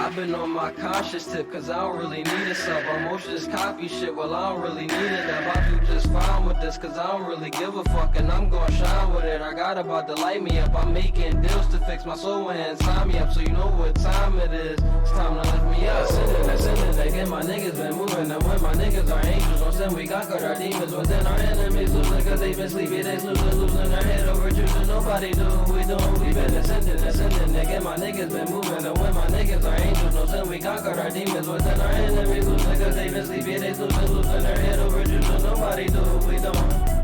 I've been on my conscious tip, cause I don't really need a sub. Emotions copy shit, well I don't really need it up. I do just fine with this, cause I don't really give a fuck, and I'm gon' shine with it. I got about to light me up, I'm making deals to fix my soul and sign me up, so you know what time it is. It's time to lift me up. Ascending again, my niggas been moving, and when my niggas are angels on sin, we got our demons within our enemies losing, cause they been sleepy, they losing their head over truth, and nobody do what we doing. We been ascending again, my niggas been moving, and when my niggas are angels on sin, we got our demons within our enemies losing, cause they been sleepy, they losing their head over truth, and nobody do what we doing.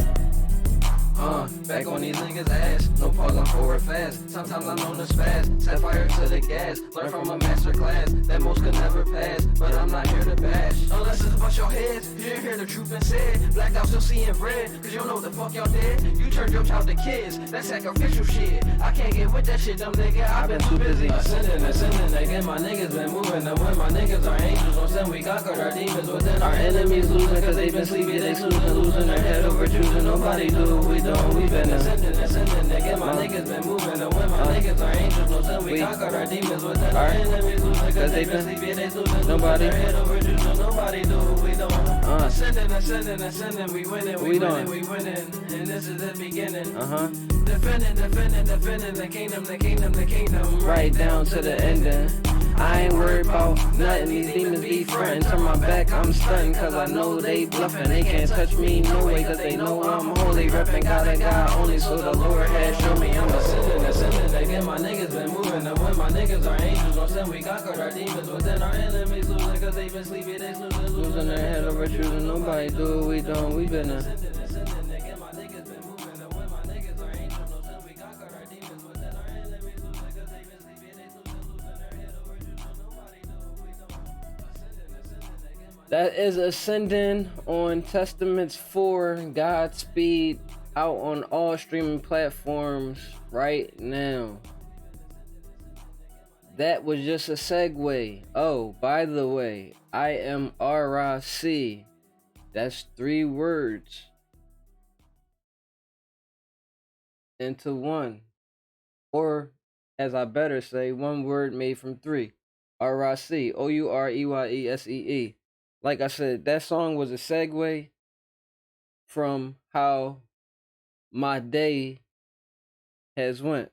Back on these niggas' ass, no pause, I'm forward fast. Sometimes I'm known as fast, set fire to the gas. Learn from a master class that most could never pass, but I'm not here to bash. Unless it's about your heads, you didn't hear the truth been said. Blacked out still seeing red, cause you don't know what the fuck y'all did. You turned your child to kids, that's sacrificial shit. I can't get with that shit, dumb nigga, I've been too busy. Ascending again, my niggas been moving, and when my niggas are angels on sin, we got our demons within our enemies losing, cause they been sleepy, they losing their head over truth, and nobody do what we doing. We been ascending again, my niggas been moving, and when my niggas are angels on sin, we got our demons within our enemies losing, cause they been sleepy, they losing their head over truth, and nobody do what we doing. Ascending, we winning, and this is the beginning. Defending the kingdom, right down to the ending. I ain't worried about nothing, these demons be frontin'. Turn my back, I'm stuntin', cause I know they bluffin'. They can't touch me no way, cause they know I'm holy. Reppin' God and God only, so the Lord has shown me I'm ascending again, my niggas been moving, and when my niggas are angels on sin, we got our demons within our enemies losing, cause they been sleepy, they losing their head over truth, and nobody do what we doing. We been ascending again, my niggas been moving, and when my niggas are angels on sin, we got our demons within our enemies losing, cause they been sleepy, they losing their head over truth, and nobody do what we doing. That is Ascending on Testaments 4, Godspeed, out on all streaming platforms right now. That was just a segue. Oh, by the way, I am OurEyeSee. That's 3 words into one. Or, as I better say, 1 word made from 3. OurEyeSee. OurEyeSee. Like I said, that song was a segue from how my day has went.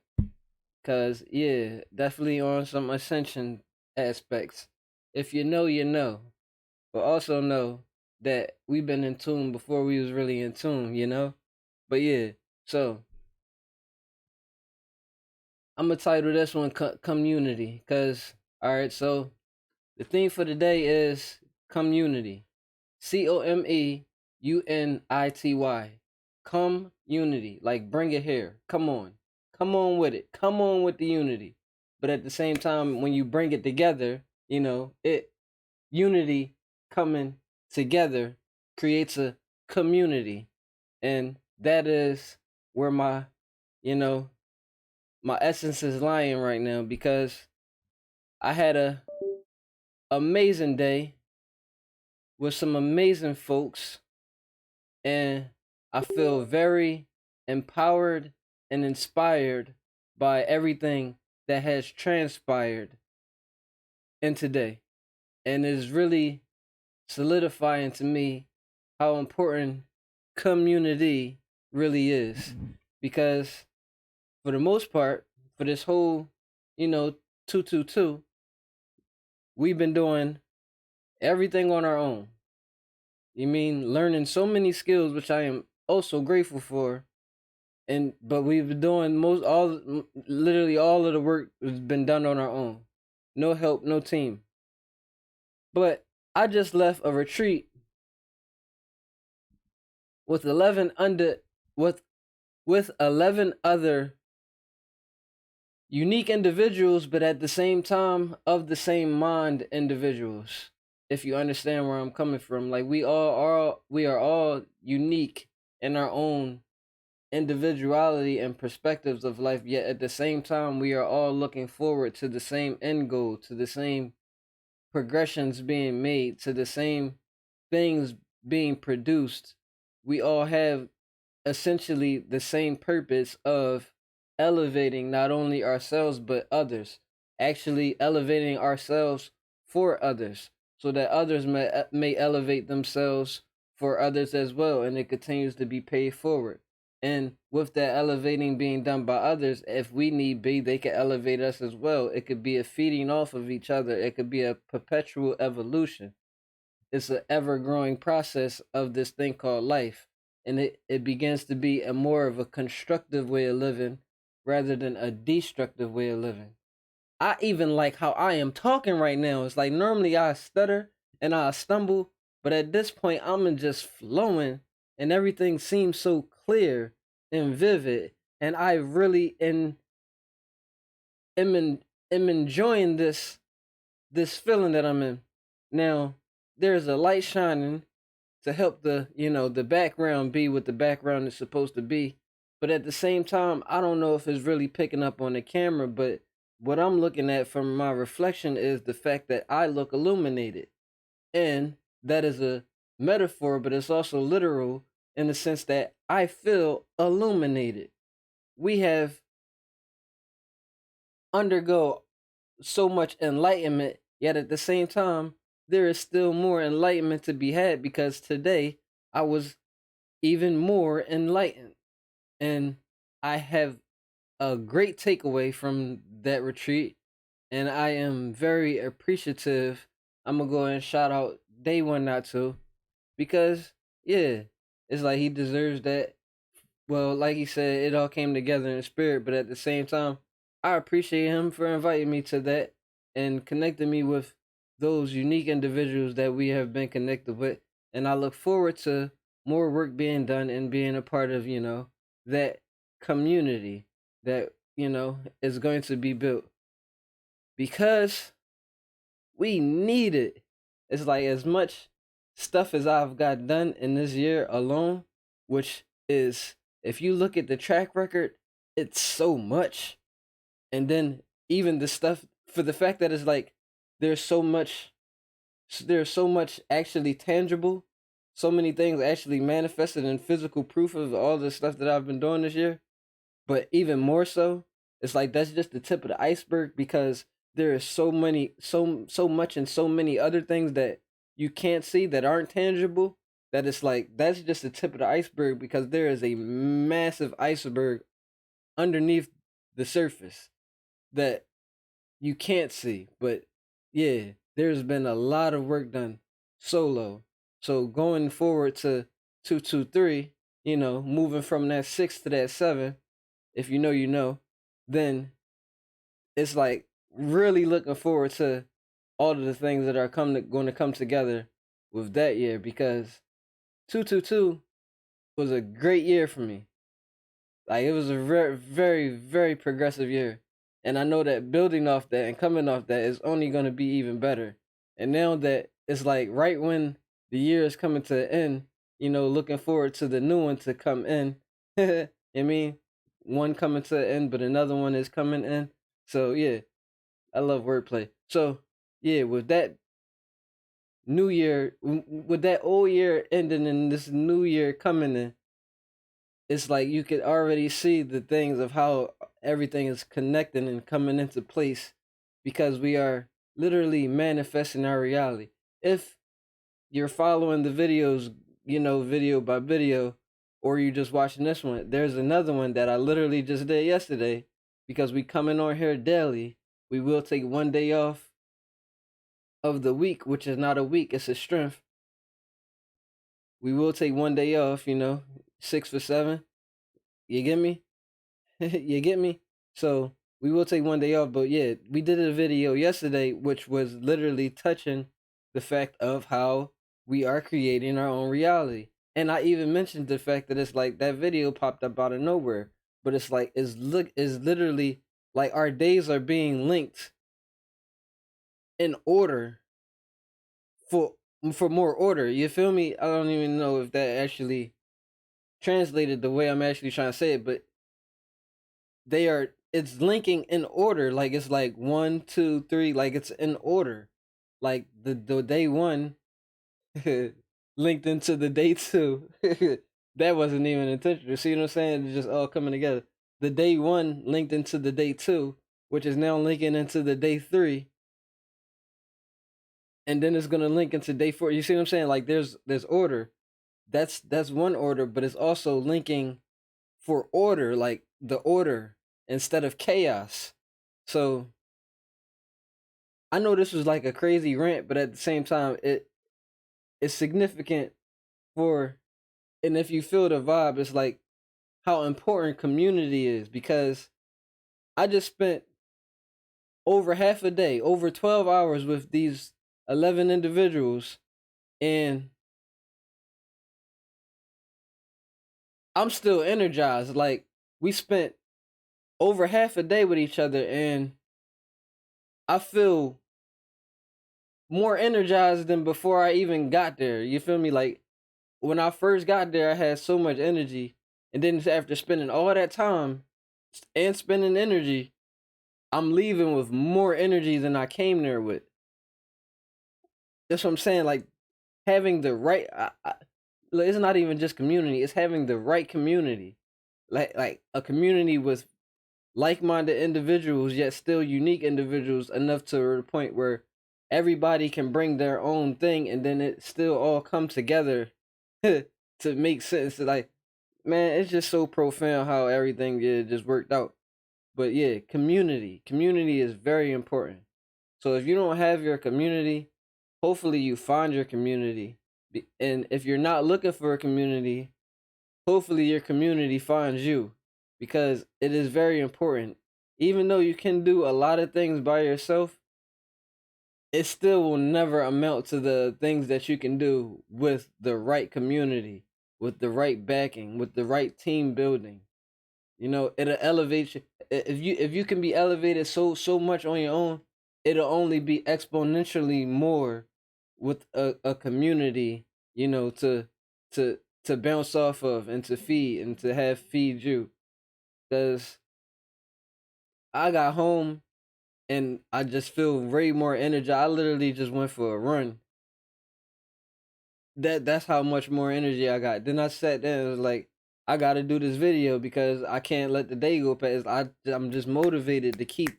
Cause yeah, definitely on some ascension aspects. If you know, you know. But also know that we've been in tune before we was really in tune, you know? But yeah, so I'm gonna title this one Community. Cause, alright, so the theme for today is community. COMEUNITY. Community. Like, bring it here. Come on. Come on with it. Come on with the unity. But at the same time, when you bring it together, you know, unity coming together creates a community. And that is where my essence is lying right now, because I had a amazing day with some amazing folks, and I feel very empowered and inspired by everything that has transpired in today. And it's really solidifying to me how important community really is. Because for the most part, for this whole, 222, we've been doing everything on our own. Learning so many skills, which I am also grateful for. But we've been doing literally all of the work has been done on our own. No help, no team. But I just left a retreat with 11 other unique individuals, but at the same time of the same mind individuals. If you understand where I'm coming from, like we are all unique in our own individuality and perspectives of life, yet at the same time we are all looking forward to the same end goal, to the same progressions being made, to the same things being produced. We all have essentially the same purpose of elevating not only ourselves but others. actually elevating ourselves for others, so that others may elevate themselves for others as well, and it continues to be paid forward. And with that elevating being done by others, if we need be, they can elevate us as well. It could be a feeding off of each other. It could be a perpetual evolution. It's an ever growing process of this thing called life. And it begins to be a more of a constructive way of living rather than a destructive way of living. I even like how I am talking right now. It's like normally I stutter and I stumble, but at this point I'm just flowing and everything seems so clear and vivid. And I really am enjoying this feeling that I'm in. Now, there's a light shining to help the background be what the background is supposed to be. But at the same time, I don't know if it's really picking up on the camera, but what I'm looking at from my reflection is the fact that I look illuminated. And that is a metaphor, but it's also literal in the sense that I feel illuminated. We have undergo so much enlightenment, yet at the same time, there is still more enlightenment to be had because today I was even more enlightened. And I have a great takeaway from that retreat, and I am very appreciative. I'm gonna go and shout out Day One Not To because, yeah, it's like he deserves that. Well, like he said, it all came together in spirit, but at the same time, I appreciate him for inviting me to that and connecting me with those unique individuals that we have been connected with. And I look forward to more work being done and being a part of, that community that, is going to be built because we need it. It's like as much stuff as I've got done in this year alone, which is, if you look at the track record, it's so much. And then even the stuff, for the fact that it's like there's so much there's so much actually tangible, so many things actually manifested in physical proof of all the stuff that I've been doing this year. But even more so, it's like that's just the tip of the iceberg because there is so much and so many other things that you can't see that aren't tangible, that it's like that's just the tip of the iceberg because there is a massive iceberg underneath the surface that you can't see. But yeah, there's been a lot of work done solo. So going forward to 223, moving from that 6 to that 7, if you know, then it's like really looking forward to all of the things that are going to come together with that year because 222 was a great year for me. Like it was a very, very, very progressive year. And I know that building off that and coming off that is only going to be even better. And now that it's like right when the year is coming to an end, looking forward to the new one to come in. I mean, one coming to an end, but another one is coming in. So yeah, I love wordplay. So yeah, with that new year, with that old year ending and this new year coming in, it's like you could already see the things of how everything is connecting and coming into place because we are literally manifesting our reality. If you're following the videos, video by video, or you just watching this one, there's another one that I literally just did yesterday because we coming on here daily. We will take one day off of the week, which is not a week, it's a strength. We will take one day off, 6 for 7. You get me? You get me? So we will take one day off, but yeah, we did a video yesterday, which was literally touching the fact of how we are creating our own reality. And I even mentioned the fact that it's like that video popped up out of nowhere, but it's like is literally like our days are being linked in order for more order. You feel me? I don't even know if that actually translated the way I'm actually trying to say it, but it's linking in order, like it's like 1 2 3, like it's in order, like the day one linked into the day two. That wasn't even intentional. See what I'm saying? It's just all coming together. The day one linked into the day two, which is now linking into the day 3, and then it's gonna link into day 4. You see what I'm saying? Like there's order. That's one order, but it's also linking for order, like the order instead of chaos. So I know this was like a crazy rant, but at the same time, it's significant for, and if you feel the vibe, it's like how important community is, because I just spent over half a day, over 12 hours with these 11 individuals, and I'm still energized. Like, we spent over half a day with each other, and I feel more energized than before I even got there. You feel me? Like, when I first got there, I had so much energy, and then after spending all that time and spending energy, I'm leaving with more energy than I came there with. That's what I'm saying. Like, having the right, it's not even just community. It's having the right community, like a community with like-minded individuals, yet still unique individuals enough to the point where everybody can bring their own thing, and then it still all come together to make sense. Like, man, it's just so profound how everything just worked out. But yeah, community is very important. So if you don't have your community, hopefully you find your community. And if you're not looking for a community, hopefully your community finds you, because it is very important. Even though you can do a lot of things by yourself, it still will never amount to the things that you can do with the right community, with the right backing, with the right team building. You know, it'll elevate you. If you can be elevated so much on your own, it'll only be exponentially more with a community, you know, to bounce off of and to feed and to have feed you. Cause I got home and I just feel way more energy. I literally just went for a run. That's how much more energy I got. Then I sat there and was like, I gotta do this video because I can't let the day go past. I'm just motivated to keep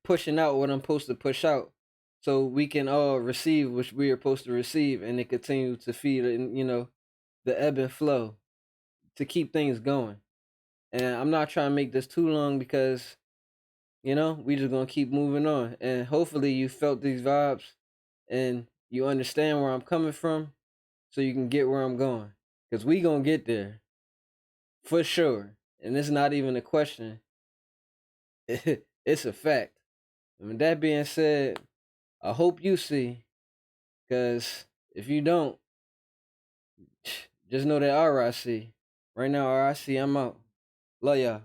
pushing out what I'm supposed to push out, so we can all receive what we are supposed to receive, and it continue to feed, and the ebb and flow to keep things going. And I'm not trying to make this too long because we just gonna keep moving on, and hopefully you felt these vibes and you understand where I'm coming from, so you can get where I'm going. Cause we gonna get there for sure, and it's not even a question. It's a fact. And with that being said, I hope you see. Cause if you don't, just know that RIC. Right now, RIC, I'm out. Love y'all.